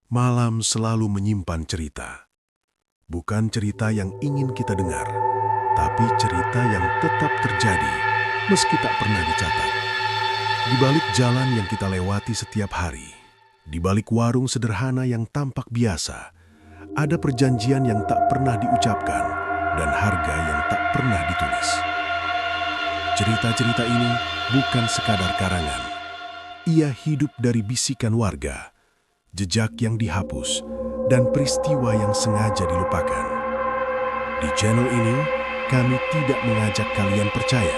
Malam selalu menyimpan cerita. Bukan cerita yang ingin kita dengar, tapi cerita yang tetap terjadi meski tak pernah dicatat. Di balik jalan yang kita lewati setiap hari, di balik warung sederhana yang tampak biasa, ada perjanjian yang tak pernah diucapkan dan harga yang tak pernah ditulis. Cerita-cerita ini bukan sekadar karangan. Ia hidup dari bisikan warga, jejak yang dihapus, dan peristiwa yang sengaja dilupakan. Di channel ini, kami tidak mengajak kalian percaya.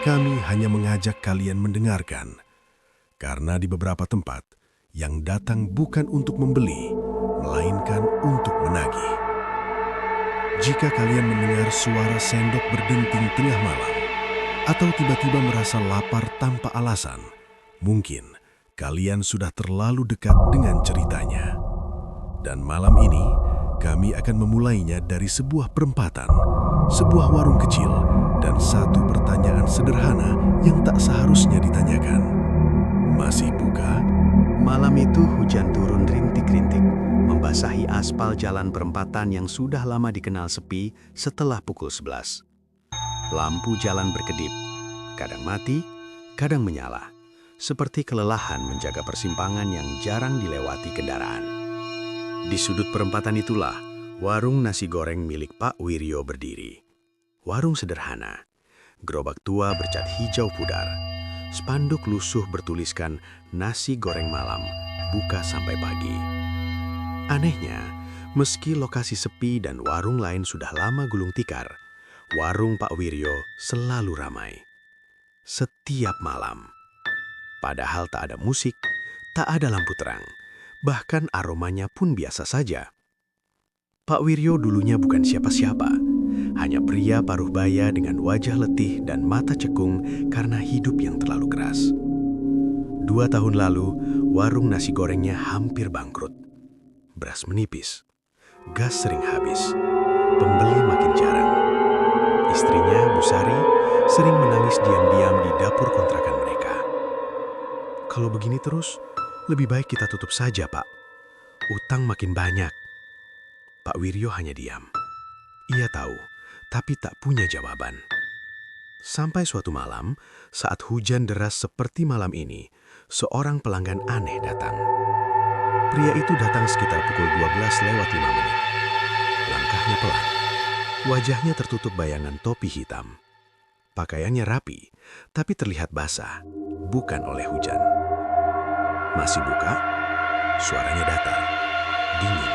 Kami hanya mengajak kalian mendengarkan. Karena di beberapa tempat, yang datang bukan untuk membeli, melainkan untuk menagih. Jika kalian mendengar suara sendok berdenting tengah malam, atau tiba-tiba merasa lapar tanpa alasan, mungkin kalian sudah terlalu dekat dengan ceritanya. Dan malam ini, kami akan memulainya dari sebuah perempatan, sebuah warung kecil, dan satu pertanyaan sederhana yang tak seharusnya ditanyakan. Masih buka? Malam itu hujan turun rintik-rintik, membasahi aspal jalan perempatan yang sudah lama dikenal sepi setelah pukul 11. Lampu jalan berkedip, kadang mati, kadang menyala, seperti kelelahan menjaga persimpangan yang jarang dilewati kendaraan. Di sudut perempatan itulah, warung nasi goreng milik Pak Wiryo berdiri. Warung sederhana, gerobak tua bercat hijau pudar, spanduk lusuh bertuliskan nasi goreng malam, buka sampai pagi. Anehnya, meski lokasi sepi dan warung lain sudah lama gulung tikar, warung Pak Wiryo selalu ramai. Setiap malam. Padahal tak ada musik, tak ada lampu terang, bahkan aromanya pun biasa saja. Pak Wiryo dulunya bukan siapa-siapa, hanya pria paruh baya dengan wajah letih dan mata cekung karena hidup yang terlalu keras. 2 tahun lalu, warung nasi gorengnya hampir bangkrut. Beras menipis, gas sering habis, pembeli makin jarang. Istrinya, Bu Sari, sering menangis diam-diam di dapur kontrakan mereka. Kalau begini terus, lebih baik kita tutup saja, Pak. Utang makin banyak. Pak Wiryo hanya diam. Ia tahu, tapi tak punya jawaban. Sampai suatu malam, saat hujan deras seperti malam ini, seorang pelanggan aneh datang. Pria itu datang sekitar pukul 12:05. Langkahnya pelan. Wajahnya tertutup bayangan topi hitam. Pakaiannya rapi, tapi terlihat basah, bukan oleh hujan. Masih buka? Suaranya datar, dingin.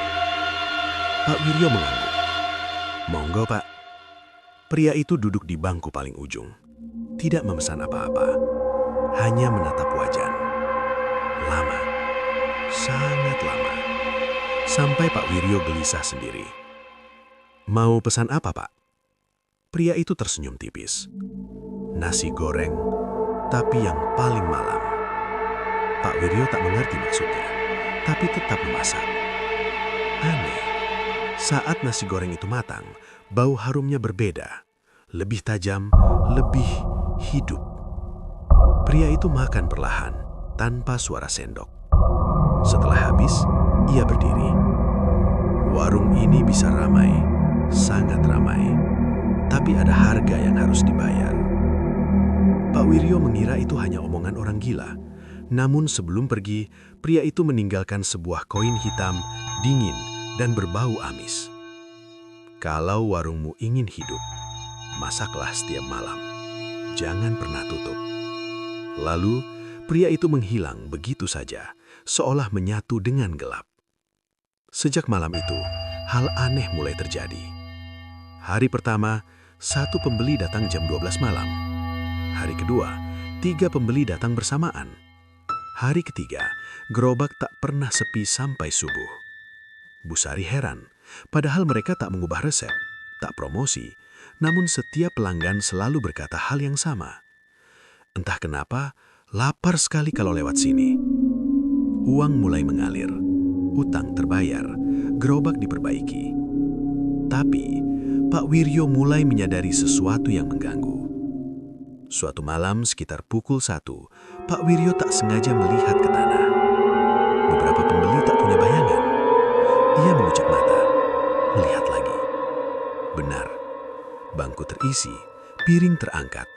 Pak Wiryo mengangguk. Monggo, Pak. Pria itu duduk di bangku paling ujung. Tidak memesan apa-apa, hanya menatap wajan. Lama, sangat lama. Sampai Pak Wiryo gelisah sendiri. Mau pesan apa, Pak? Pria itu tersenyum tipis. Nasi goreng, tapi yang paling malam. Pak Wiryo tak mengerti maksudnya, tapi tetap memasak. Aneh, saat nasi goreng itu matang, bau harumnya berbeda. Lebih tajam, lebih hidup. Pria itu makan perlahan, tanpa suara sendok. Setelah habis, ia berdiri. Warung ini bisa ramai, sangat ramai. Tapi ada harga yang harus dibayar. Pak Wiryo mengira itu hanya omongan orang gila. Namun sebelum pergi, pria itu meninggalkan sebuah koin hitam, dingin, dan berbau amis. Kalau warungmu ingin hidup, masaklah setiap malam. Jangan pernah tutup. Lalu, pria itu menghilang begitu saja, seolah menyatu dengan gelap. Sejak malam itu, hal aneh mulai terjadi. Hari pertama, 1 pembeli datang jam 12 malam. Hari kedua, 3 pembeli datang bersamaan. Hari ketiga, gerobak tak pernah sepi sampai subuh. Bu Sari heran, padahal mereka tak mengubah resep, tak promosi, namun setiap pelanggan selalu berkata hal yang sama. Entah kenapa, lapar sekali kalau lewat sini. Uang mulai mengalir, utang terbayar, gerobak diperbaiki. Tapi, Pak Wiryo mulai menyadari sesuatu yang mengganggu. Suatu malam sekitar pukul 1, Pak Wiryo tak sengaja melihat ke tanah. Beberapa pembeli tak punya bayangan. terisi, piring terangkat,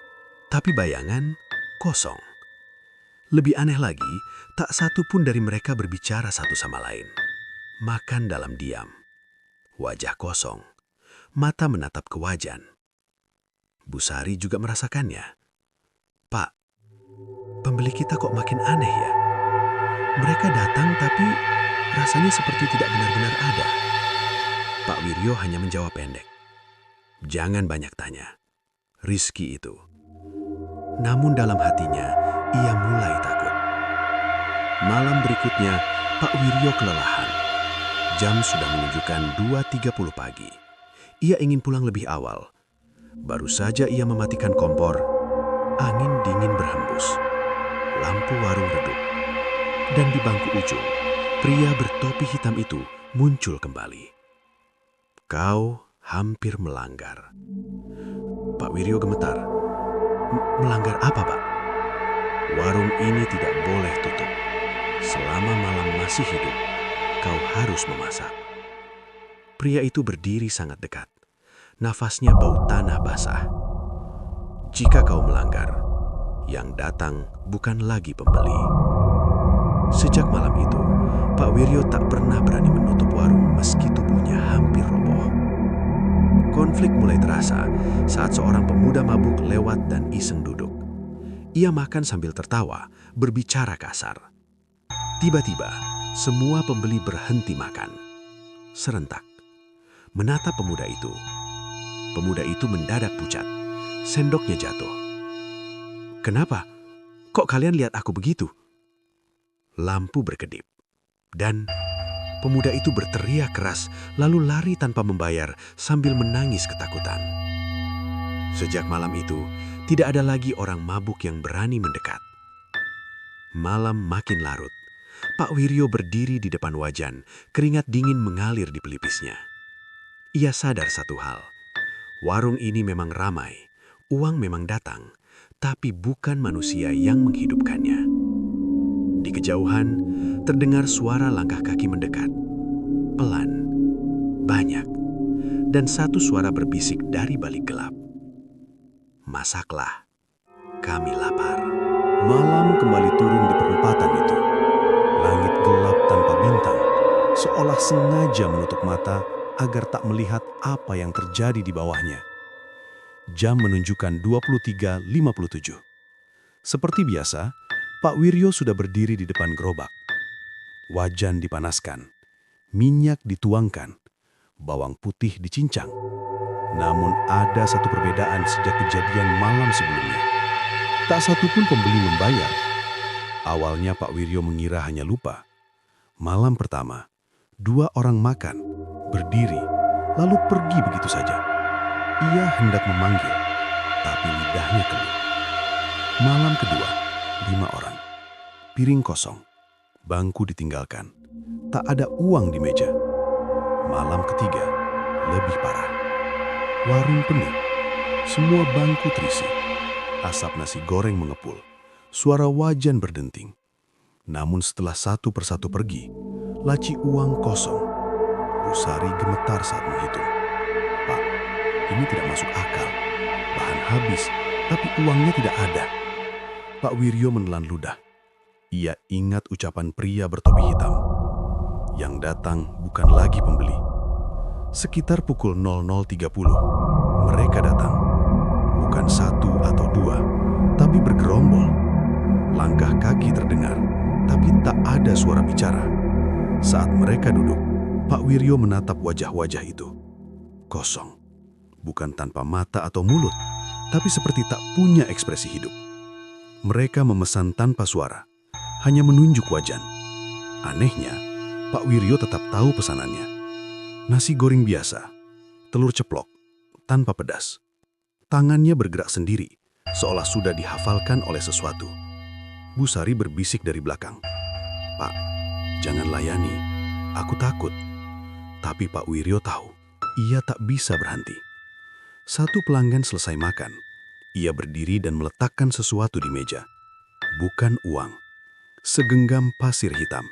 tapi bayangan kosong. Lebih aneh lagi, tak satu pun dari mereka berbicara satu sama lain. Makan dalam diam. Wajah kosong. Mata menatap ke wajan. Bu Sari juga merasakannya. "Pak, pembeli kita kok makin aneh ya? Mereka datang tapi rasanya seperti tidak benar-benar ada." Pak Wiryo hanya menjawab pendek. "Jangan banyak tanya. Rizki itu." Namun dalam hatinya, ia mulai takut. Malam berikutnya, Pak Wiryo kelelahan. Jam sudah menunjukkan 2.30 pagi. Ia ingin pulang lebih awal. Baru saja ia mematikan kompor, angin dingin berhembus. Lampu warung redup. Dan di bangku ujung, pria bertopi hitam itu muncul kembali. "Kau hampir melanggar." Pak Wiryo gemetar. "Melanggar apa, Pak?" "Warung ini tidak boleh tutup. Selama malam masih hidup, kau harus memasak." Pria itu berdiri sangat dekat. Nafasnya bau tanah basah. "Jika kau melanggar, yang datang bukan lagi pembeli." Sejak malam itu, Pak Wiryo tak pernah berani menutup warung meski tubuhnya hampir roboh. Konflik mulai terasa saat seorang pemuda mabuk lewat dan iseng duduk. Ia makan sambil tertawa, berbicara kasar. Tiba-tiba, semua pembeli berhenti makan. Serentak. Menatap pemuda itu. Pemuda itu mendadak pucat. Sendoknya jatuh. "Kenapa? Kok kalian lihat aku begitu?" Lampu berkedip. Dan pemuda itu berteriak keras lalu lari tanpa membayar sambil menangis ketakutan. Sejak malam itu, tidak ada lagi orang mabuk yang berani mendekat. Malam makin larut. Pak Wiryo berdiri di depan wajan, keringat dingin mengalir di pelipisnya. Ia sadar satu hal, warung ini memang ramai, uang memang datang, tapi bukan manusia yang menghidupkannya. Di kejauhan, terdengar suara langkah kaki mendekat. Pelan, banyak, dan satu suara berbisik dari balik gelap. "Masaklah, kami lapar." Malam kembali turun di perempatan itu. Langit gelap tanpa bintang, seolah sengaja menutup mata agar tak melihat apa yang terjadi di bawahnya. Jam menunjukkan 23.57. Seperti biasa, Pak Wiryo sudah berdiri di depan gerobak. Wajan dipanaskan, minyak dituangkan, bawang putih dicincang. Namun ada satu perbedaan sejak kejadian malam sebelumnya. Tak satu pun pembeli membayar. Awalnya Pak Wiryo mengira hanya lupa. Malam pertama, 2 orang makan, berdiri, lalu pergi begitu saja. Ia hendak memanggil, tapi lidahnya keluh. Malam kedua, 5 orang. Piring kosong, bangku ditinggalkan. Tak ada uang di meja. Malam ketiga, lebih parah. Warung penuh, semua bangku terisi. Asap nasi goreng mengepul, suara wajan berdenting. Namun setelah satu persatu pergi, laci uang kosong. Bu Sari gemetar saat menghitung. "Pak, ini tidak masuk akal. Bahan habis, tapi uangnya tidak ada." Pak Wiryo menelan ludah. Ia ingat ucapan pria bertopi hitam. Yang datang bukan lagi pembeli. Sekitar pukul 00.30, mereka datang. Bukan 1 atau 2, tapi bergerombol. Langkah kaki terdengar, tapi tak ada suara bicara. Saat mereka duduk, Pak Wiryo menatap wajah-wajah itu. Kosong. Bukan tanpa mata atau mulut, tapi seperti tak punya ekspresi hidup. Mereka memesan tanpa suara, hanya menunjuk wajan. Anehnya, Pak Wiryo tetap tahu pesanannya. Nasi goreng biasa, telur ceplok, tanpa pedas. Tangannya bergerak sendiri, seolah sudah dihafalkan oleh sesuatu. Bu Sari berbisik dari belakang. "Pak, jangan layani, aku takut." Tapi Pak Wiryo tahu, ia tak bisa berhenti. Satu pelanggan selesai makan. Ia berdiri dan meletakkan sesuatu di meja. Bukan uang, segenggam pasir hitam.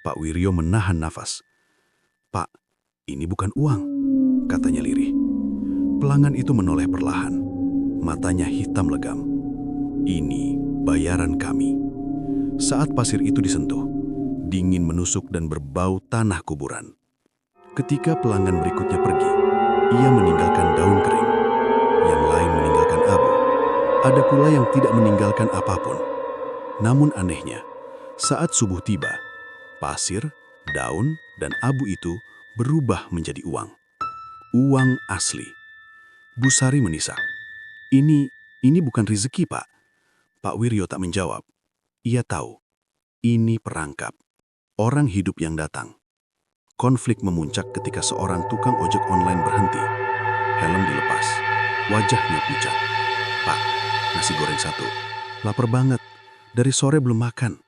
Pak Wiryo menahan nafas. "Pak, ini bukan uang," katanya lirih. Pelanggan itu menoleh perlahan. Matanya hitam legam. Ini bayaran kami. Saat pasir itu disentuh, dingin menusuk dan berbau tanah kuburan. Ketika pelanggan berikutnya pergi, ia meninggalkan daun kering. Yang lain meninggalkan abu. Ada pula yang tidak meninggalkan apapun. Namun anehnya, saat subuh tiba, pasir, daun, dan abu itu berubah menjadi uang. Uang asli. Busari menisak. Ini bukan rezeki, Pak. Pak Wiryo tak menjawab. Ia tahu, ini perangkap. Orang hidup yang datang. Konflik memuncak ketika seorang tukang ojek online berhenti. Helm dilepas. Wajahnya pucat. Pak, nasi goreng 1. Lapar banget. Dari sore belum makan.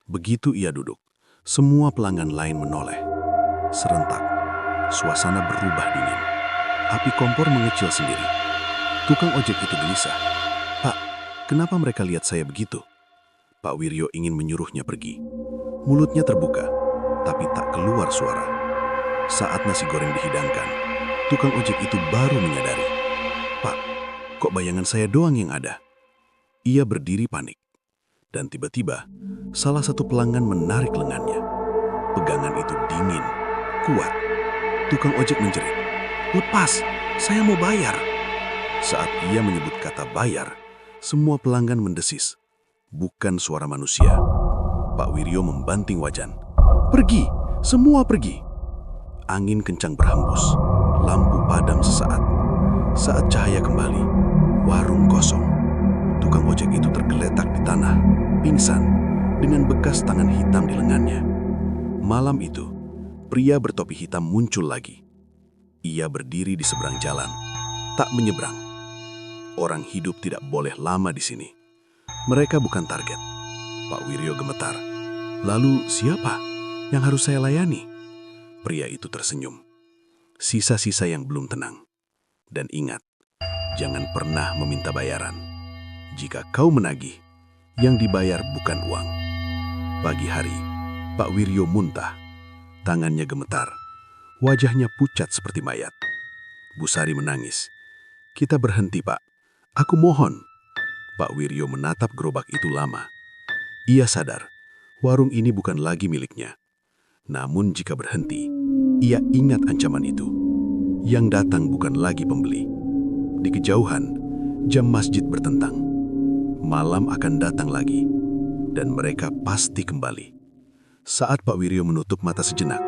Begitu ia duduk, semua pelanggan lain menoleh. Serentak, suasana berubah dingin. Api kompor mengecil sendiri. Tukang ojek itu gelisah. Pak, kenapa mereka lihat saya begitu? Pak Wiryo ingin menyuruhnya pergi. Mulutnya terbuka, tapi tak keluar suara. Saat nasi goreng dihidangkan, tukang ojek itu baru menyadari. Pak, kok bayangan saya doang yang ada? Ia berdiri panik. Dan tiba-tiba, salah satu pelanggan menarik lengannya. Pegangan itu dingin, kuat. Tukang ojek menjerit. Lepas, saya mau bayar. Saat ia menyebut kata bayar, semua pelanggan mendesis. Bukan suara manusia. Pak Wiryo membanting wajan. Pergi, semua pergi. Angin kencang berhembus, lampu padam sesaat. Saat cahaya kembali, warung kosong. Tukang ojek itu tergeletak di tanah, pingsan, dengan bekas tangan hitam di lengannya. Malam itu, pria bertopi hitam muncul lagi. Ia berdiri di seberang jalan, tak menyeberang. Orang hidup tidak boleh lama di sini. Mereka bukan target. Pak Wiryo gemetar. Lalu siapa yang harus saya layani? Pria itu tersenyum. Sisa-sisa yang belum tenang. Dan ingat, jangan pernah meminta bayaran. Jika kau menagih, yang dibayar bukan uang. Pagi hari, Pak Wiryo muntah. Tangannya gemetar. Wajahnya pucat seperti mayat. Busari menangis. Kita berhenti, Pak. Aku mohon. Pak Wiryo menatap gerobak itu lama. Ia sadar, warung ini bukan lagi miliknya. Namun jika berhenti, ia ingat ancaman itu. Yang datang bukan lagi pembeli. Di kejauhan, jam masjid bertentang. Malam akan datang lagi, dan mereka pasti kembali. Saat Pak Wiryo menutup mata sejenak,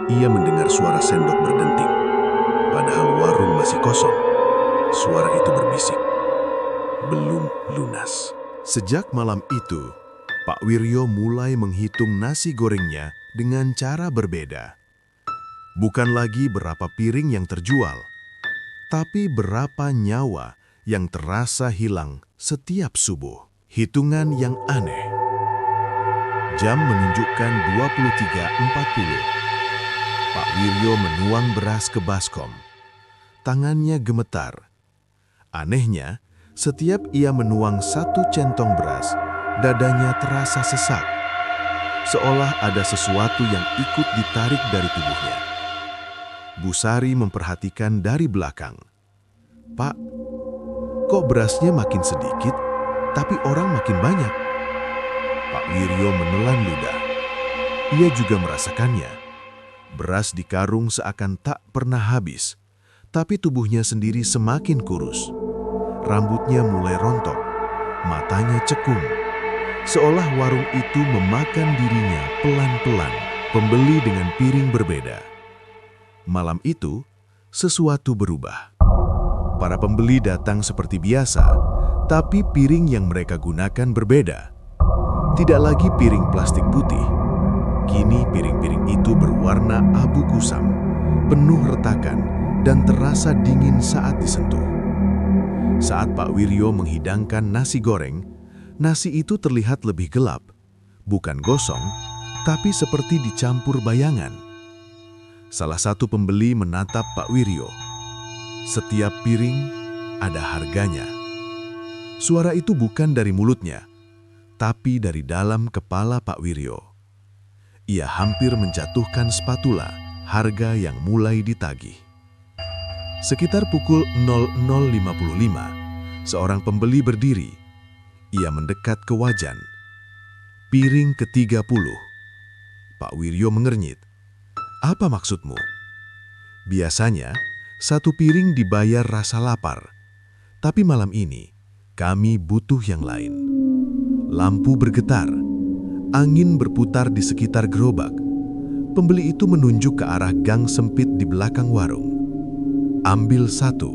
ia mendengar suara sendok berdenting. Padahal warung masih kosong, suara itu berbisik. Belum lunas. Sejak malam itu, Pak Wiryo mulai menghitung nasi gorengnya dengan cara berbeda. Bukan lagi berapa piring yang terjual, tapi berapa nyawa yang terasa hilang setiap subuh. Hitungan yang aneh. Jam menunjukkan 23.40. Pak Wiryo menuang beras ke baskom. Tangannya gemetar. Anehnya, setiap ia menuang 1 centong beras, dadanya terasa sesak. Seolah ada sesuatu yang ikut ditarik dari tubuhnya. Busari memperhatikan dari belakang. Pak, kok berasnya makin sedikit, tapi orang makin banyak? Pak Wiryo menelan ludah. Ia juga merasakannya. Beras di karung seakan tak pernah habis, tapi tubuhnya sendiri semakin kurus. Rambutnya mulai rontok, matanya cekung. Seolah warung itu memakan dirinya pelan-pelan, pembeli dengan piring berbeda. Malam itu, sesuatu berubah. Para pembeli datang seperti biasa, tapi piring yang mereka gunakan berbeda. Tidak lagi piring plastik putih. Kini piring-piring itu berwarna abu kusam, penuh retakan, dan terasa dingin saat disentuh. Saat Pak Wiryo menghidangkan nasi goreng, nasi itu terlihat lebih gelap. Bukan gosong, tapi seperti dicampur bayangan. Salah satu pembeli menatap Pak Wiryo. Setiap piring ada harganya. Suara itu bukan dari mulutnya, tapi dari dalam kepala Pak Wiryo. Ia hampir menjatuhkan spatula, harga yang mulai ditagih. Sekitar pukul 00.55, seorang pembeli berdiri. Ia mendekat ke wajan. Piring ke-30. Pak Wiryo mengernyit. Apa maksudmu? Biasanya, satu piring dibayar rasa lapar. Tapi malam ini, kami butuh yang lain. Lampu bergetar. Angin berputar di sekitar gerobak. Pembeli itu menunjuk ke arah gang sempit di belakang warung. Ambil satu.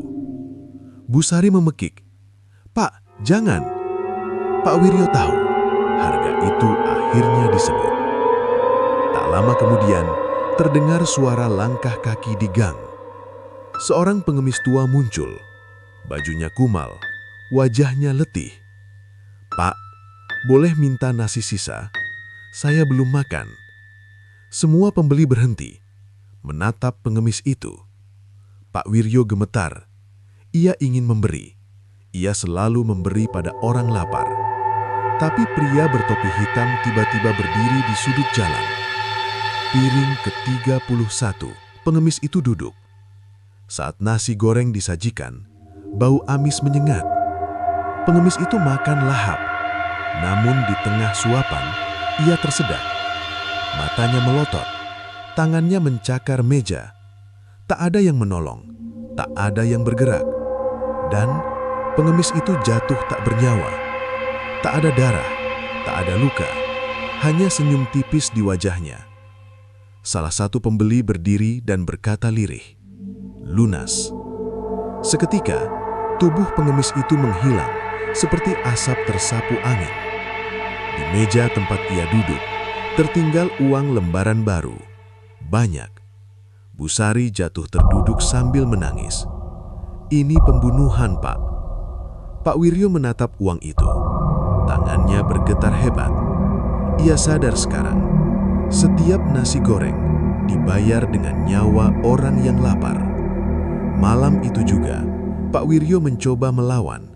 Bu Sari memekik. Pak, jangan. Pak Wiryo tahu, harga itu akhirnya disebut. Tak lama kemudian, terdengar suara langkah kaki di gang. Seorang pengemis tua muncul. Bajunya kumal, wajahnya letih. Pak, boleh minta nasi sisa? Saya belum makan. Semua pembeli berhenti, menatap pengemis itu. Pak Wiryo gemetar. Ia ingin memberi. Ia selalu memberi pada orang lapar. Tapi pria bertopi hitam tiba-tiba berdiri di sudut jalan. Piring ke-31, pengemis itu duduk. Saat nasi goreng disajikan, bau amis menyengat. Pengemis itu makan lahap. Namun di tengah suapan, ia tersedak. Matanya melotot. Tangannya mencakar meja. Tak ada yang menolong, tak ada yang bergerak. Dan pengemis itu jatuh tak bernyawa. Tak ada darah, tak ada luka. Hanya senyum tipis di wajahnya. Salah satu pembeli berdiri dan berkata lirih, lunas. Seketika, tubuh pengemis itu menghilang seperti asap tersapu angin. Di meja tempat ia duduk, tertinggal uang lembaran baru. Banyak. Bu Sari jatuh terduduk sambil menangis. Ini pembunuhan, Pak. Pak Wiryo menatap uang itu. Tangannya bergetar hebat. Ia sadar sekarang, setiap nasi goreng dibayar dengan nyawa orang yang lapar. Malam itu juga, Pak Wiryo mencoba melawan.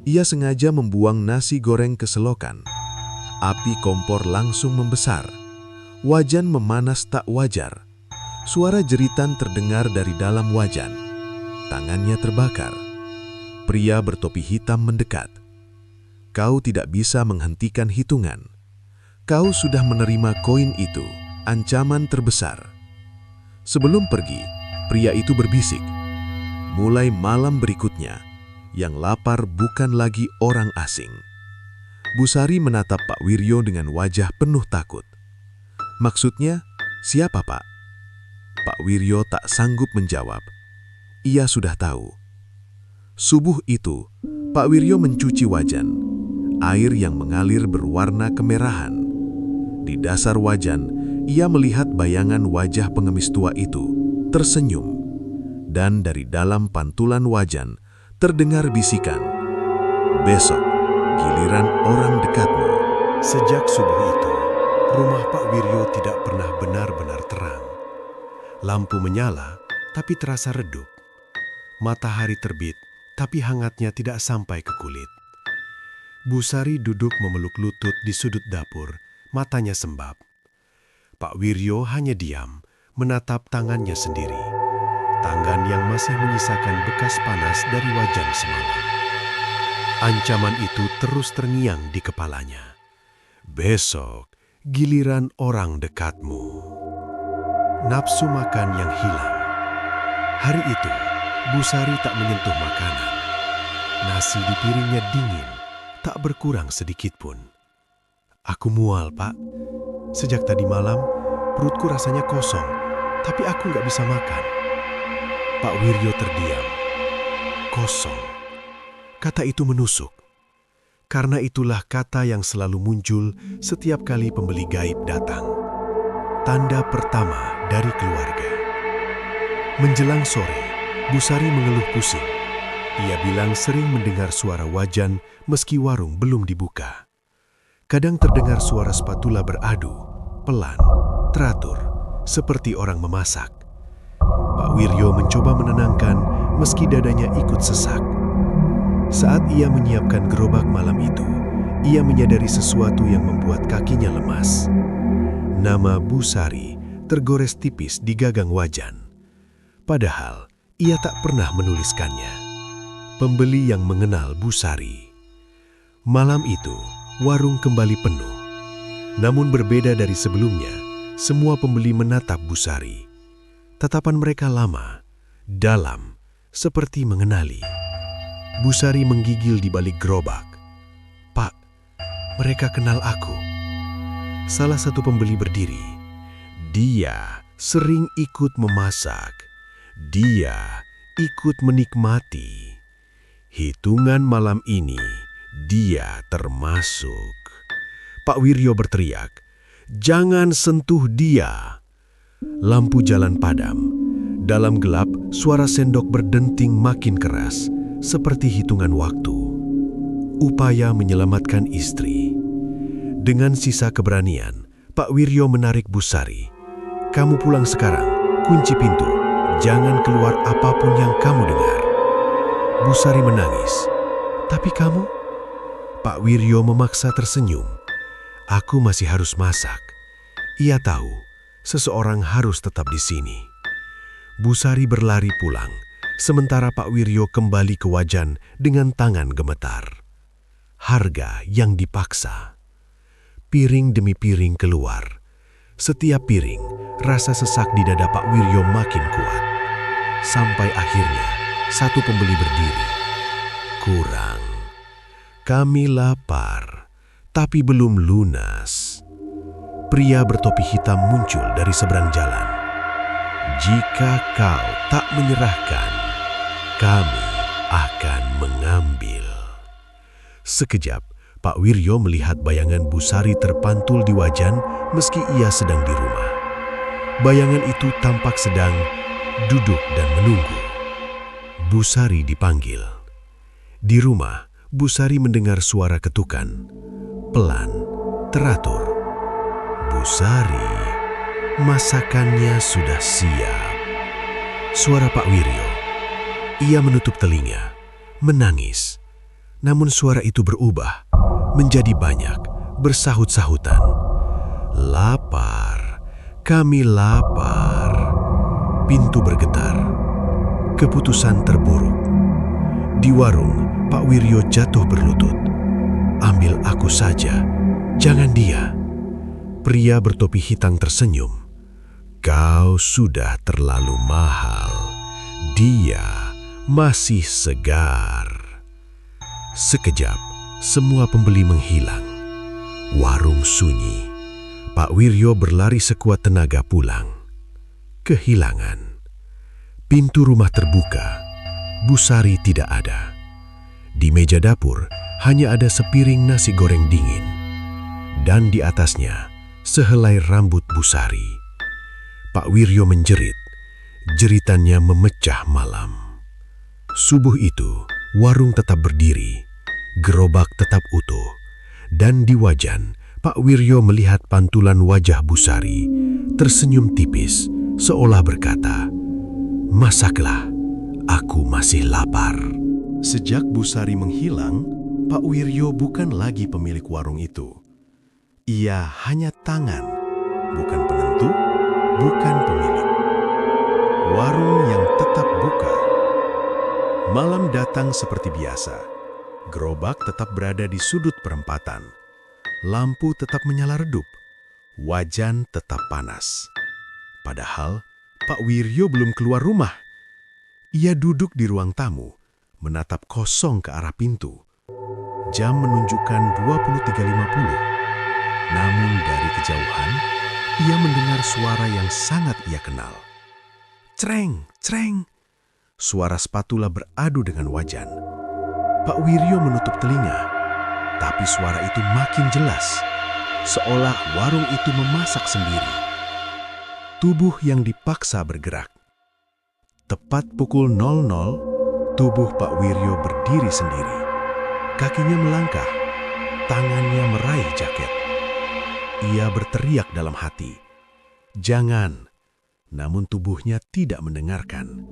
Ia sengaja membuang nasi goreng ke selokan. Api kompor langsung membesar. Wajan memanas tak wajar. Suara jeritan terdengar dari dalam wajan. Tangannya terbakar. Pria bertopi hitam mendekat. Kau tidak bisa menghentikan hitungan. Kau sudah menerima koin itu, ancaman terbesar. Sebelum pergi, pria itu berbisik. Mulai malam berikutnya, yang lapar bukan lagi orang asing. Bu Sari menatap Pak Wiryo dengan wajah penuh takut. Maksudnya, siapa, Pak? Pak Wiryo tak sanggup menjawab. Ia sudah tahu. Subuh itu, Pak Wiryo mencuci wajan. Air yang mengalir berwarna kemerahan. Di dasar wajan, ia melihat bayangan wajah pengemis tua itu, tersenyum. Dan dari dalam pantulan wajan, terdengar bisikan. Besok, giliran orang dekatmu. Sejak subuh itu, rumah Pak Wiryo tidak pernah benar-benar terang. Lampu menyala, tapi terasa redup. Matahari terbit, tapi hangatnya tidak sampai ke kulit. Bu Sari duduk memeluk lutut di sudut dapur, matanya sembab. Pak Wiryo hanya diam, menatap tangannya sendiri. Tangan yang masih menyisakan bekas panas dari wajan semalam. Ancaman itu terus terngiang di kepalanya. Besok, giliran orang dekatmu. Nafsu makan yang hilang. Hari itu, Bu Sari tak menyentuh makanan. Nasi di piringnya dingin, tak berkurang sedikit pun. Aku mual, Pak. Sejak tadi malam, perutku rasanya kosong, tapi aku nggak bisa makan. Pak Wiryo terdiam. Kosong. Kata itu menusuk. Karena itulah kata yang selalu muncul setiap kali pembeli gaib datang. Tanda pertama dari keluarga. Menjelang sore, Bu Sari mengeluh pusing. Ia bilang sering mendengar suara wajan meski warung belum dibuka. Kadang terdengar suara spatula beradu, pelan, teratur, seperti orang memasak. Pak Wiryo mencoba menenangkan meski dadanya ikut sesak. Saat ia menyiapkan gerobak malam itu, ia menyadari sesuatu yang membuat kakinya lemas. Nama Bu Sari tergores tipis di gagang wajan. Padahal ia tak pernah menuliskannya. Pembeli yang mengenal Busari. Malam itu, warung kembali penuh. Namun berbeda dari sebelumnya, semua pembeli menatap Busari. Tatapan mereka lama, dalam, seperti mengenali. Busari menggigil di balik gerobak. "Pak, mereka kenal aku." Salah satu pembeli berdiri. Dia sering ikut memasak. Dia ikut menikmati. Hitungan malam ini, dia termasuk. Pak Wiryo berteriak, "Jangan sentuh dia!" Lampu jalan padam. Dalam gelap, suara sendok berdenting makin keras, seperti hitungan waktu. Upaya menyelamatkan istri. Dengan sisa keberanian, Pak Wiryo menarik Busari. "Kamu pulang sekarang, kunci pintu. Jangan keluar apapun yang kamu dengar." Busari menangis. "Tapi kamu?" Pak Wiryo memaksa tersenyum. "Aku masih harus masak." Ia tahu, seseorang harus tetap di sini. Busari berlari pulang, sementara Pak Wiryo kembali ke wajan dengan tangan gemetar. Harga yang dipaksa. Piring demi piring keluar. Setiap piring, rasa sesak di dada Pak Wiryo makin kuat. Sampai akhirnya, satu pembeli berdiri. "Kurang. Kami lapar, tapi belum lunas." Pria bertopi hitam muncul dari seberang jalan. "Jika kau tak menyerahkan, kami akan mengambil." Sekejap, Pak Wiryo melihat bayangan Busari terpantul di wajan meski ia sedang di rumah. Bayangan itu tampak sedang duduk dan menunggu. Busari dipanggil. Di rumah, Busari mendengar suara ketukan. Pelan, teratur. "Busari, masakannya sudah siap." Suara Pak Wiryo. Ia menutup telinga, menangis. Namun suara itu berubah, menjadi banyak, bersahut-sahutan. "Lapar, kami lapar." Pintu bergetar. Keputusan terburuk. Di warung, Pak Wiryo jatuh berlutut. "Ambil aku saja, jangan dia." Pria bertopi hitam tersenyum. "Kau sudah terlalu mahal. Dia masih segar." Sekejap, semua pembeli menghilang. Warung sunyi. Pak Wiryo berlari sekuat tenaga pulang. Kehilangan. Pintu rumah terbuka. Busari tidak ada. Di meja dapur hanya ada sepiring nasi goreng dingin. Dan di atasnya, sehelai rambut Busari. Pak Wiryo menjerit. Jeritannya memecah malam. Subuh itu, warung tetap berdiri. Gerobak tetap utuh. Dan di wajan, Pak Wiryo melihat pantulan wajah Busari, tersenyum tipis, seolah berkata, "Masaklah, aku masih lapar." Sejak Busari menghilang, Pak Wiryo bukan lagi pemilik warung itu. Ia hanya tangan, bukan penentu, bukan pemilik. Warung yang tetap buka. Malam datang seperti biasa. Gerobak tetap berada di sudut perempatan. Lampu tetap menyala redup. Wajan tetap panas. Padahal, Pak Wiryo belum keluar rumah. Ia duduk di ruang tamu, menatap kosong ke arah pintu. Jam menunjukkan 23.50. Namun dari kejauhan, ia mendengar suara yang sangat ia kenal. Creng, creng. Suara spatula beradu dengan wajan. Pak Wiryo menutup telinga, tapi suara itu makin jelas, seolah warung itu memasak sendiri. Tubuh yang dipaksa bergerak. Tepat pukul 00, tubuh Pak Wiryo berdiri sendiri. Kakinya melangkah, tangannya meraih jaket. Ia berteriak dalam hati, "Jangan!" Namun tubuhnya tidak mendengarkan.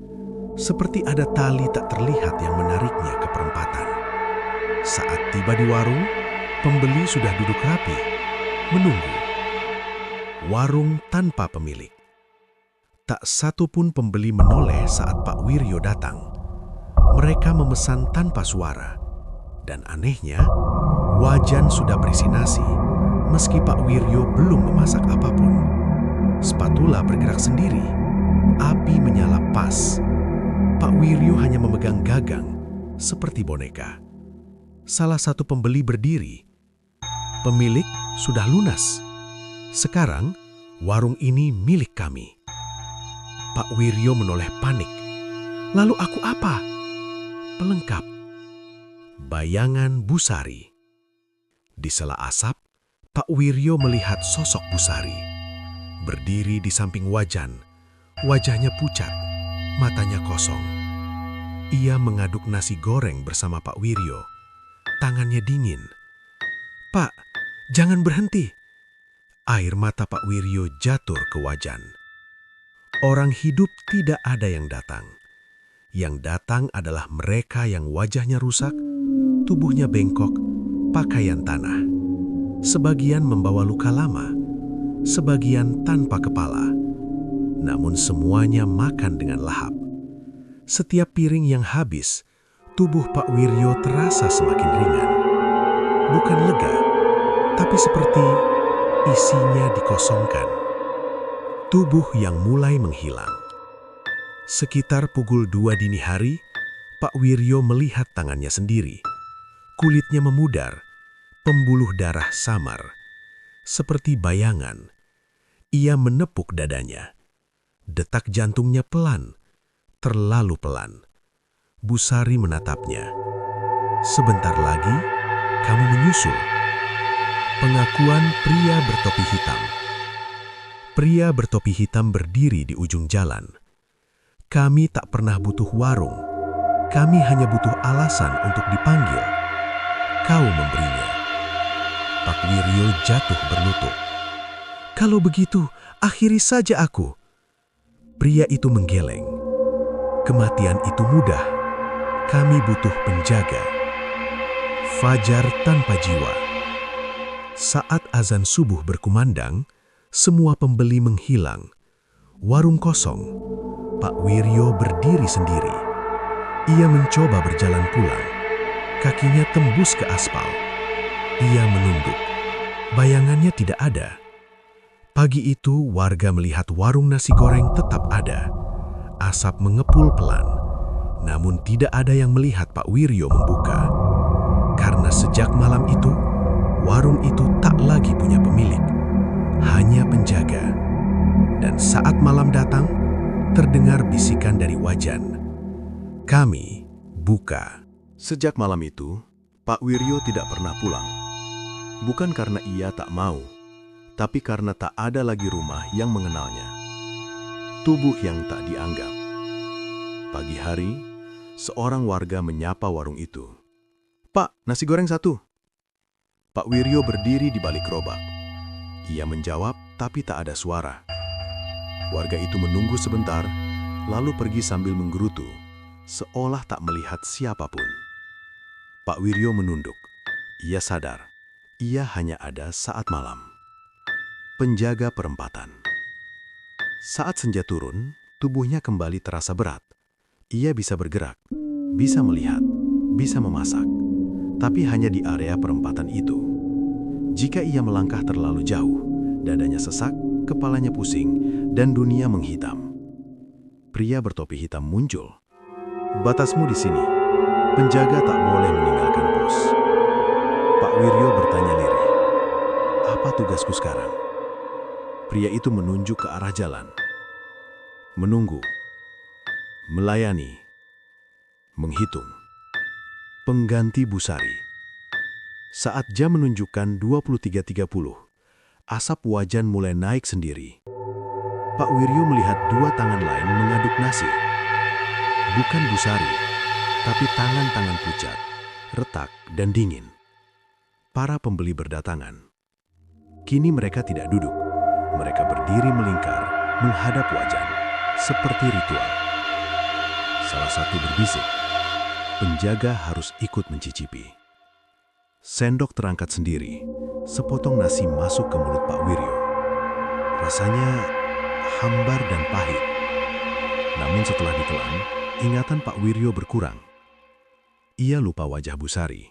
Seperti ada tali tak terlihat yang menariknya ke perempatan. Saat tiba di warung, pembeli sudah duduk rapi, menunggu. Warung tanpa pemilik. Tak satu pun pembeli menoleh saat Pak Wiryo datang. Mereka memesan tanpa suara. Dan anehnya, wajan sudah berisi nasi, meski Pak Wiryo belum memasak apapun. Spatula bergerak sendiri. Api menyala pas. Pak Wiryo hanya memegang gagang, seperti boneka. Salah satu pembeli berdiri. Pemilik sudah lunas. Sekarang, warung ini milik kami. Pak Wiryo menoleh panik. Lalu aku apa? Pelengkap. Bayangan Busari. Di sela asap, Pak Wiryo melihat sosok Busari. Berdiri di samping wajan. Wajahnya pucat, matanya kosong. Ia mengaduk nasi goreng bersama Pak Wiryo. Tangannya dingin. Pak, jangan berhenti. Air mata Pak Wiryo jatuh ke wajan. Orang hidup tidak ada yang datang. Yang datang adalah mereka yang wajahnya rusak, tubuhnya bengkok, pakaian tanah. Sebagian membawa luka lama, sebagian tanpa kepala. Namun semuanya makan dengan lahap. Setiap piring yang habis, tubuh Pak Wiryo terasa semakin ringan. Bukan lega, tapi seperti isinya dikosongkan. Tubuh yang mulai menghilang. Sekitar pukul 2 dini hari, Pak Wiryo melihat tangannya sendiri. Kulitnya memudar, pembuluh darah samar. Seperti bayangan, ia menepuk dadanya. Detak jantungnya pelan, terlalu pelan. Busari menatapnya. Sebentar lagi, kamu menyusul. Pengakuan pria bertopi hitam. Pria bertopi hitam berdiri di ujung jalan. Kami tak pernah butuh warung. Kami hanya butuh alasan untuk dipanggil. Kau memberinya. Pak Wiryo jatuh berlutut. Kalau begitu, akhiri saja aku. Pria itu menggeleng. Kematian itu mudah. Kami butuh penjaga. Fajar tanpa jiwa. Saat azan subuh berkumandang, semua pembeli menghilang. Warung kosong. Pak Wiryo berdiri sendiri. Ia mencoba berjalan pulang. Kakinya tembus ke aspal. Ia menunduk. Bayangannya tidak ada. Pagi itu warga melihat warung nasi goreng tetap ada. Asap mengepul pelan. Namun tidak ada yang melihat Pak Wiryo membuka. Karena sejak malam itu, warung itu tak lagi punya pemilik. Hanya penjaga. Dan saat malam datang, terdengar bisikan dari wajan. Kami buka. Sejak malam itu, Pak Wiryo tidak pernah pulang. Bukan karena ia tak mau, tapi karena tak ada lagi rumah yang mengenalnya. Tubuh yang tak dianggap. Pagi hari, seorang warga menyapa warung itu. Pak, nasi goreng 1. Pak Wiryo berdiri di balik gerobak. Ia menjawab, tapi tak ada suara. Warga itu menunggu sebentar, lalu pergi sambil menggerutu, seolah tak melihat siapapun. Pak Wiryo menunduk. Ia sadar, ia hanya ada saat malam. Penjaga perempatan. Saat senja turun, tubuhnya kembali terasa berat. Ia bisa bergerak, bisa melihat, bisa memasak, tapi hanya di area perempatan itu. Jika ia melangkah terlalu jauh, dadanya sesak, kepalanya pusing, dan dunia menghitam. Pria bertopi hitam muncul. Batasmu di sini. Penjaga tak boleh meninggalkan pos. Pak Wiryo bertanya lirih. Apa tugasku sekarang? Pria itu menunjuk ke arah jalan. Menunggu. Melayani. Menghitung. Pengganti Busari. Saat jam menunjukkan 23.30, asap wajan mulai naik sendiri. Pak Wiryo melihat 2 tangan lain mengaduk nasi. Bukan Busari, tapi tangan-tangan pucat, retak dan dingin. Para pembeli berdatangan. Kini mereka tidak duduk. Mereka berdiri melingkar, menghadap wajan, seperti ritual. Salah satu berbisik, penjaga harus ikut mencicipi. Sendok terangkat sendiri, sepotong nasi masuk ke mulut Pak Wiryo. Rasanya hambar dan pahit. tahun setelah ditelan, ingatan Pak Wiryo berkurang. Ia lupa wajah Bu Sari,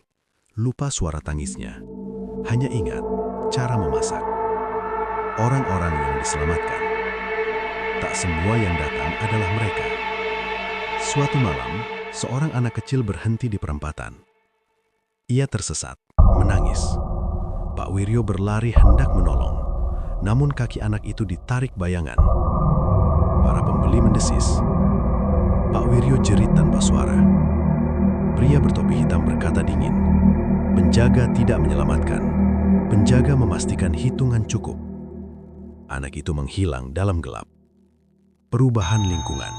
lupa suara tangisnya, hanya ingat cara memasak. Orang-orang yang diselamatkan. Tak semua yang datang adalah mereka. Suatu malam, seorang anak kecil berhenti di perempatan. Ia tersesat, menangis. Pak Wiryo berlari hendak menolong, namun kaki anak itu ditarik bayangan. Para pembeli mendesis. Pak Wiryo jerit tanpa suara. Pria bertopi hitam berkata dingin, "Penjaga tidak menyelamatkan. Penjaga memastikan hitungan cukup." Anak itu menghilang dalam gelap. Perubahan lingkungan.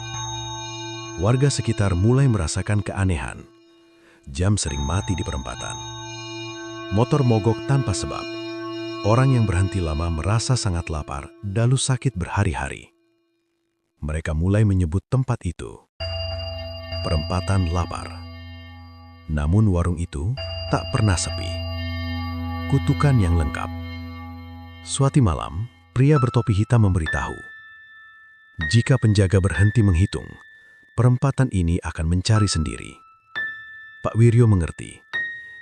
Warga sekitar mulai merasakan keanehan. Jam sering mati di perempatan. Motor mogok tanpa sebab. Orang yang berhenti lama merasa sangat lapar, lalu sakit berhari-hari. Mereka mulai menyebut tempat itu Perempatan Lapar. Namun warung itu tak pernah sepi. Kutukan yang lengkap. Suatu malam, pria bertopi hitam memberitahu, jika penjaga berhenti menghitung, perempatan ini akan mencari sendiri. Pak Wiryo mengerti,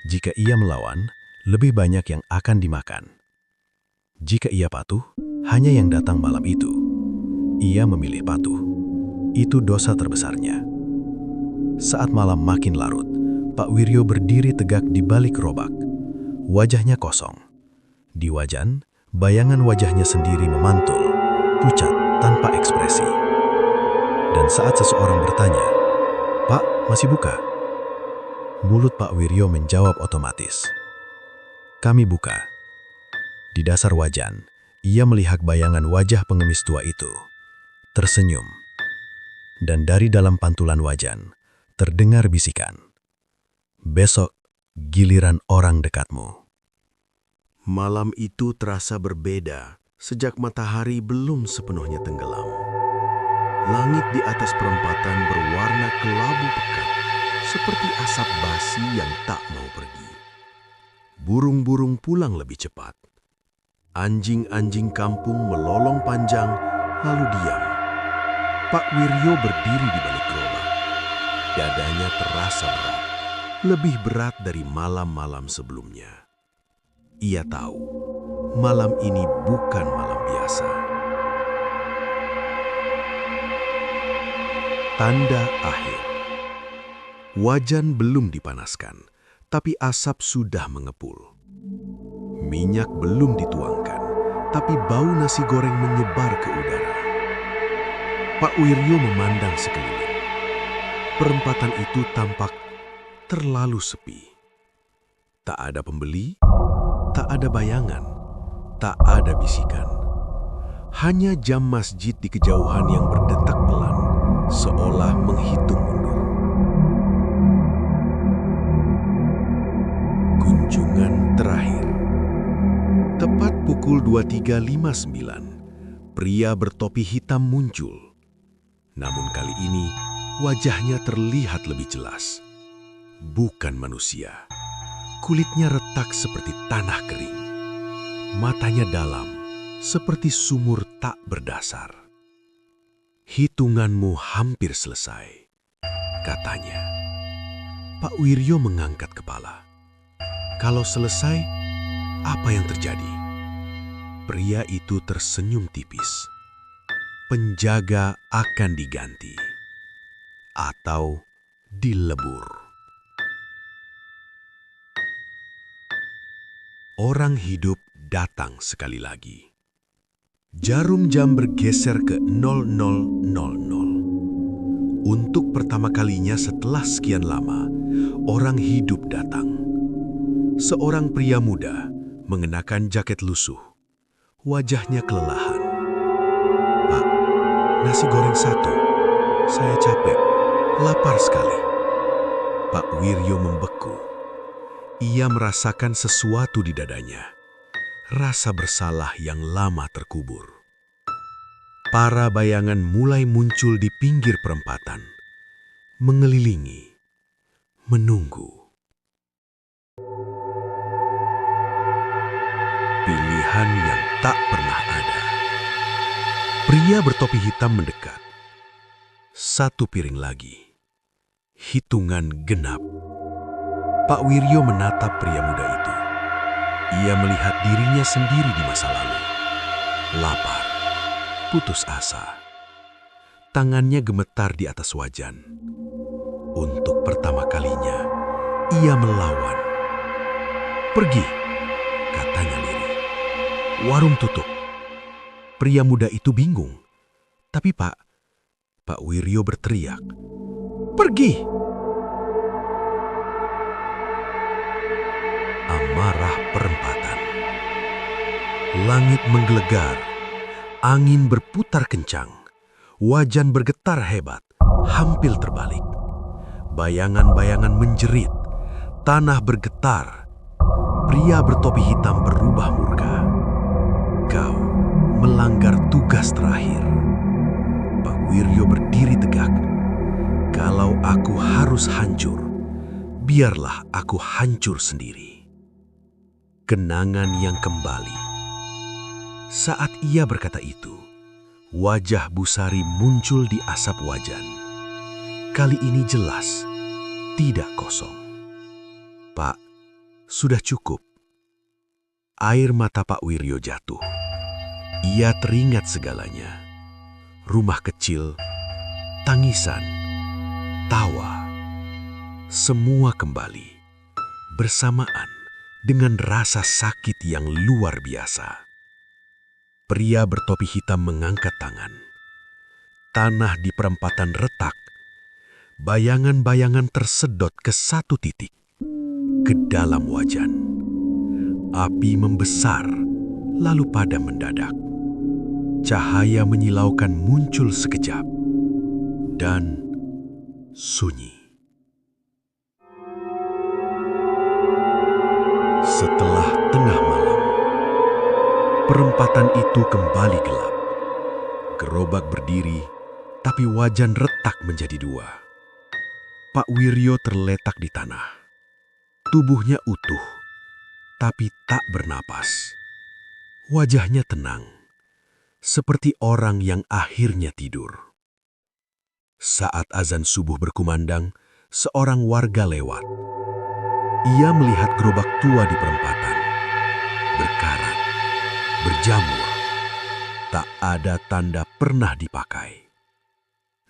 jika ia melawan, lebih banyak yang akan dimakan. Jika ia patuh, hanya yang datang malam itu. Ia memilih patuh. Itu dosa terbesarnya. Saat malam makin larut, Pak Wiryo berdiri tegak di balik gerobak. Wajahnya kosong. Di wajan, bayangan wajahnya sendiri memantul, pucat tanpa ekspresi. Dan saat seseorang bertanya, "Pak, masih buka?" Mulut Pak Wiryo menjawab otomatis, "Kami buka." Di dasar wajan, ia melihat bayangan wajah pengemis tua itu, tersenyum. Dan dari dalam pantulan wajan, terdengar bisikan, "Besok, giliran orang dekatmu." Malam itu terasa berbeda sejak matahari belum sepenuhnya tenggelam. Langit di atas perempatan berwarna kelabu pekat, seperti asap basi yang tak mau pergi. Burung-burung pulang lebih cepat. Anjing-anjing kampung melolong panjang, lalu diam. Pak Wiryo berdiri di balik gerobak. Dadanya terasa berat, lebih berat dari malam-malam sebelumnya. Ia tahu, malam ini bukan malam biasa. Tanda akhir. Wajan belum dipanaskan, tapi asap sudah mengepul. Minyak belum dituangkan, tapi bau nasi goreng menyebar ke udara. Pak Wiryo memandang sekeliling. Perempatan itu tampak terlalu sepi. Tak ada pembeli, tak ada bayangan, tak ada bisikan. Hanya jam masjid di kejauhan yang berdetak pelan, seolah menghitung mundur. Kunjungan terakhir. Tepat pukul 23.59, pria bertopi hitam muncul. Namun kali ini, wajahnya terlihat lebih jelas. Bukan manusia. Kulitnya retak seperti tanah kering. Matanya dalam, seperti sumur tak berdasar. "Hitunganmu hampir selesai," katanya. Pak Wiryo mengangkat kepala. Kalau selesai, apa yang terjadi? Pria itu tersenyum tipis. Penjaga akan diganti. Atau dilebur. Orang hidup datang sekali lagi. Jarum jam bergeser ke 00.00. Untuk pertama kalinya setelah sekian lama, orang hidup datang. Seorang pria muda mengenakan jaket lusuh. Wajahnya kelelahan. "Pak, nasi goreng satu. Saya capek, lapar sekali." Pak Wiryo membeku. Ia merasakan sesuatu di dadanya. Rasa bersalah yang lama terkubur. Para bayangan mulai muncul di pinggir perempatan. Mengelilingi. Menunggu. Pilihan yang tak pernah ada. Pria bertopi hitam mendekat. 1 piring lagi. Hitungan genap. Pak Wiryo menatap pria muda itu. Ia melihat dirinya sendiri di masa lalu. Lapar, putus asa. Tangannya gemetar di atas wajan. Untuk pertama kalinya, ia melawan. "Pergi," katanya lirih. "Warung tutup." Pria muda itu bingung. "Tapi Pak Wiryo berteriak, "Pergi!" Amarah perempatan. Langit menggelegar, angin berputar kencang, wajan bergetar hebat, hampir terbalik. Bayangan-bayangan menjerit, tanah bergetar. Pria bertopi hitam berubah murka. "Kau melanggar tugas terakhir." Pak Wiryo berdiri tegak. "Kalau aku harus hancur, biarlah aku hancur sendiri." Kenangan yang kembali. Saat ia berkata itu, wajah Busari muncul di asap wajan. Kali ini jelas, tidak kosong. "Pak, sudah cukup." Air mata Pak Wiryo jatuh. Ia teringat segalanya. Rumah kecil, tangisan, tawa. Semua kembali, bersamaan dengan rasa sakit yang luar biasa. Pria bertopi hitam mengangkat tangan. Tanah di perempatan retak. Bayangan-bayangan tersedot ke satu titik, ke dalam wajan. Api membesar, lalu padam mendadak. Cahaya menyilaukan muncul sekejap, dan sunyi. Setelah tengah malam, perempatan itu kembali gelap. Gerobak berdiri, tapi wajan retak menjadi 2. Pak Wiryo terletak di tanah. Tubuhnya utuh, tapi tak bernapas. Wajahnya tenang, seperti orang yang akhirnya tidur. Saat azan subuh berkumandang, seorang warga lewat. Ia melihat gerobak tua di perempatan. Berkarat, berjamur. Tak ada tanda pernah dipakai.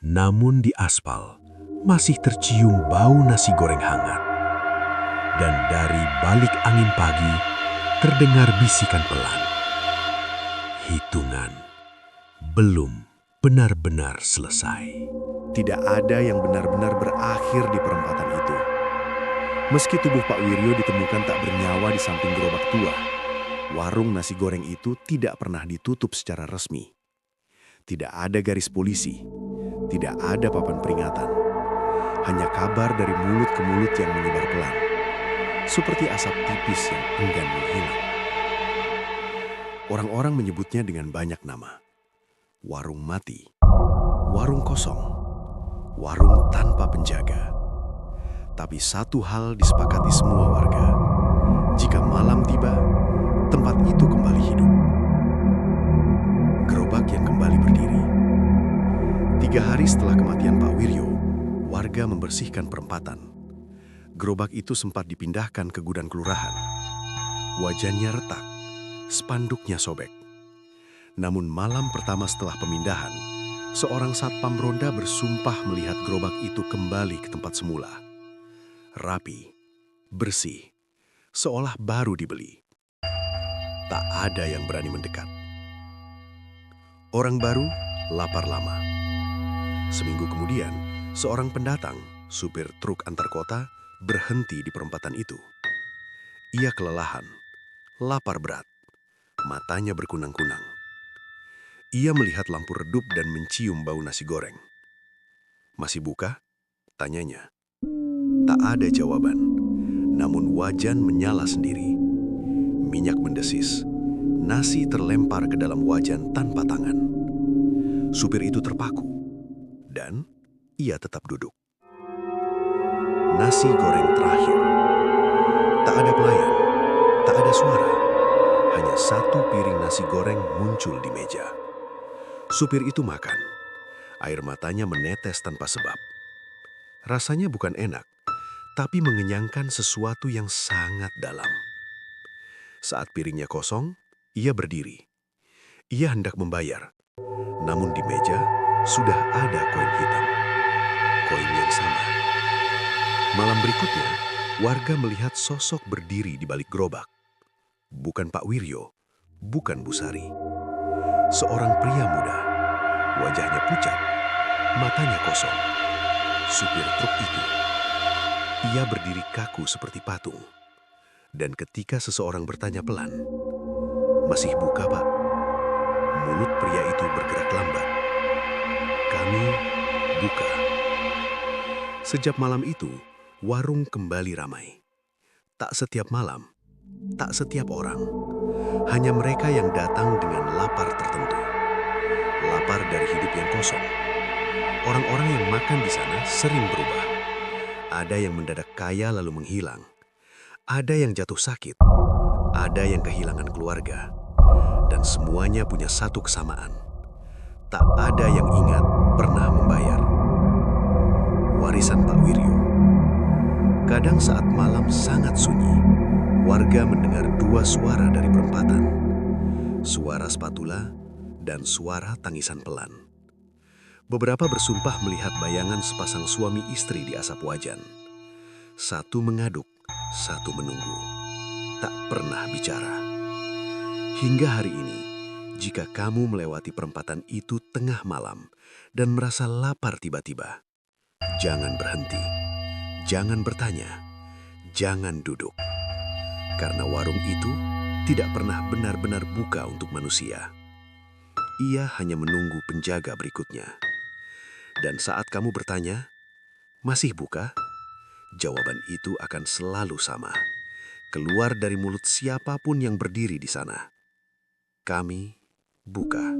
Namun di aspal masih tercium bau nasi goreng hangat. Dan dari balik angin pagi terdengar bisikan pelan. Hitungan belum benar-benar selesai. Tidak ada yang benar-benar berakhir di perempatan itu. Meski tubuh Pak Wiryo ditemukan tak bernyawa di samping gerobak tua, warung nasi goreng itu tidak pernah ditutup secara resmi. Tidak ada garis polisi, tidak ada papan peringatan. Hanya kabar dari mulut ke mulut yang menyebar pelan, seperti asap tipis yang enggan menghilang. Orang-orang menyebutnya dengan banyak nama. Warung mati, warung kosong, warung tanpa penjaga. Tapi satu hal disepakati semua warga. Jika malam tiba, tempat itu kembali hidup. Gerobak yang kembali berdiri. 3 hari setelah kematian Pak Wiryo, warga membersihkan perempatan. Gerobak itu sempat dipindahkan ke gudang kelurahan. Wajannya retak, spanduknya sobek. Namun malam pertama setelah pemindahan, seorang satpam ronda bersumpah melihat gerobak itu kembali ke tempat semula. Rapi, bersih, seolah baru dibeli. Tak ada yang berani mendekat. Orang baru, lapar lama. Seminggu kemudian, seorang pendatang, supir truk antar kota, berhenti di perempatan itu. Ia kelelahan, lapar berat, matanya berkunang-kunang. Ia melihat lampu redup dan mencium bau nasi goreng. "Masih buka?" tanyanya. Tak ada jawaban, namun wajan menyala sendiri. Minyak mendesis, nasi terlempar ke dalam wajan tanpa tangan. Supir itu terpaku, dan ia tetap duduk. Nasi goreng terakhir. Tak ada pelayan, tak ada suara. Hanya satu piring nasi goreng muncul di meja. Supir itu makan. Air matanya menetes tanpa sebab. Rasanya bukan enak, tapi mengenyangkan sesuatu yang sangat dalam. Saat piringnya kosong, ia berdiri. Ia hendak membayar. Namun di meja sudah ada koin hitam. Koin yang sama. Malam berikutnya, warga melihat sosok berdiri di balik gerobak. Bukan Pak Wiryo, bukan Bu Sari. Seorang pria muda, wajahnya pucat, matanya kosong. Supir truk itu. Ia berdiri kaku seperti patung. Dan ketika seseorang bertanya pelan, "Masih buka, Pak?" Mulut pria itu bergerak lambat. "Kami buka." Sejak malam itu, warung kembali ramai. Tak setiap malam, tak setiap orang. Hanya mereka yang datang dengan lapar tertentu. Lapar dari hidup yang kosong. Orang-orang yang makan di sana sering berubah. Ada yang mendadak kaya lalu menghilang. Ada yang jatuh sakit. Ada yang kehilangan keluarga. Dan semuanya punya satu kesamaan. Tak ada yang ingat pernah membayar. Warisan Pak Wiryo. Kadang saat malam sangat sunyi, warga mendengar dua suara dari perempatan. Suara spatula dan suara tangisan pelan. Beberapa bersumpah melihat bayangan sepasang suami istri di asap wajan. Satu mengaduk, satu menunggu. Tak pernah bicara. Hingga hari ini, jika kamu melewati perempatan itu tengah malam dan merasa lapar tiba-tiba, jangan berhenti, jangan bertanya, jangan duduk. Karena warung itu tidak pernah benar-benar buka untuk manusia. Ia hanya menunggu penjaga berikutnya. Dan saat kamu bertanya, "Masih buka?" Jawaban itu akan selalu sama. Keluar dari mulut siapapun yang berdiri di sana. Kami buka.